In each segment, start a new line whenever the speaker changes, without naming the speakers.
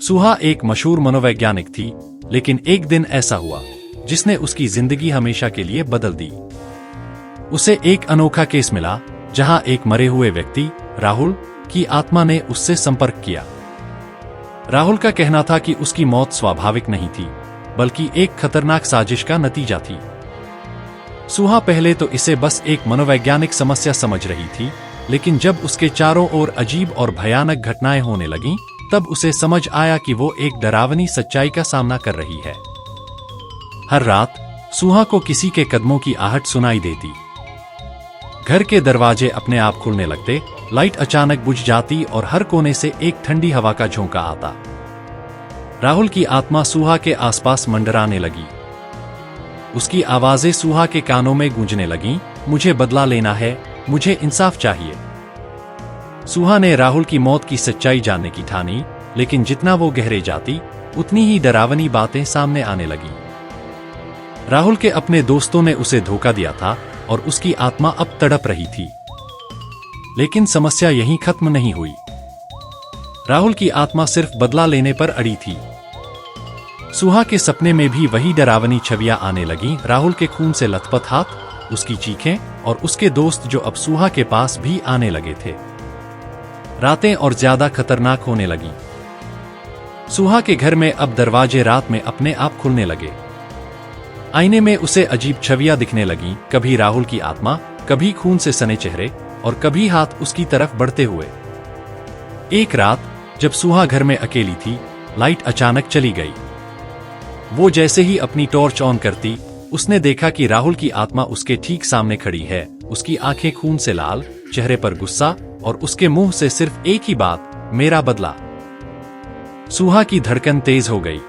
सुहा एक मशहूर मनोवैज्ञानिक थी, लेकिन एक दिन ऐसा हुआ जिसने उसकी जिंदगी हमेशा के लिए बदल दी। उसे एक अनोखा केस मिला जहां एक मरे हुए व्यक्ति राहुल की आत्मा ने उससे संपर्क किया। राहुल का कहना था कि उसकी मौत स्वाभाविक नहीं थी, बल्कि एक खतरनाक साजिश का नतीजा थी। सुहा पहले तो इसे बस एक मनोवैज्ञानिक समस्या समझ रही थी, लेकिन जब उसके चारों ओर अजीब और भयानक घटनाएं होने लगीं, तब उसे समझ आया कि वो एक डरावनी सच्चाई का सामना कर रही है। हर रात सुहा को किसी के कदमों की आहट सुनाई देती। घर के दरवाजे अपने आप खुलने लगते, लाइट अचानक बुझ जाती और हर कोने से एक ठंडी हवा का झोंका आता। राहुल की आत्मा सुहा के आसपास मंडराने लगी। उसकी आवाजें सुहा के कानों में गूंजने लगीं, मुझे बदला लेना है, मुझे इंसाफ चाहिए। सुहा ने राहुल की मौत की सच्चाई जानने की ठानी, लेकिन जितना वो गहरे जाती, उतनी ही डरावनी बातें सामने आने लगीं। राहुल के अपने दोस्तों ने उसे धोखा दिया था और उसकी आत्मा अब तड़प रही थी। लेकिन समस्या यहीं खत्म नहीं हुई। राहुल की आत्मा सिर्फ बदला लेने पर अड़ी थी। सुहा के सपने में भी वही डरावनी छवियां आने लगीं, राहुल के खून से लथपथ हाथ, उसकी चीखें और उसके दोस्त जो अब सुहा के पास भी आने लगे थे। रातें और ज्यादा खतरनाक होने लगीं। सुहा के घर में अब दरवाजे रात में अपने आप खुलने लगे। आईने में उसे अजीब छवियां दिखने लगीं, कभी राहुल की आत्मा, कभी खून से सने चेहरे और कभी हाथ उसकी तरफ बढ़ते हुए। एक रात जब सुहा घर में अकेली थी, लाइट अचानक चली गई। वो जैसे ही अपनी टॉर्च ऑन करती, उसने देखा कि राहुल की आत्मा उसके ठीक सामने खड़ी है। उसकी आंखें खून से लाल, चेहरे पर गुस्सा और उसके मुंह से सिर्फ एक ही बात, मेरा बदला। सुहा की धड़कन तेज हो गई।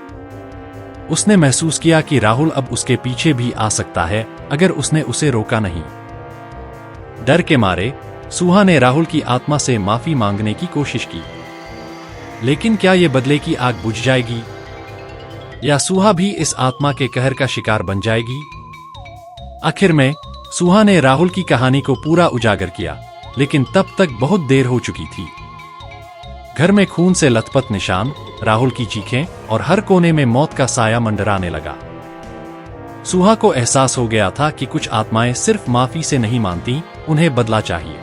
उसने महसूस किया कि राहुल अब उसके पीछे भी आ सकता है अगर उसने उसे रोका नहीं। डर के मारे सुहा ने राहुल की आत्मा से माफी मांगने की कोशिश की, लेकिन क्या ये बदले की आग बुझ जाएगी या सुहा भी इस आत्मा के कहर का शिकार बन जाएगी? आखिर में सुहा ने राहुल की कहानी को पूरा उजागर किया, लेकिन तब तक बहुत देर हो चुकी थी। घर में खून से लथपथ निशान, राहुल की चीखें और हर कोने में मौत का साया मंडराने लगा। सुहा को एहसास हो गया था कि कुछ आत्माएं सिर्फ माफी से नहीं मानती, उन्हें बदला चाहिए।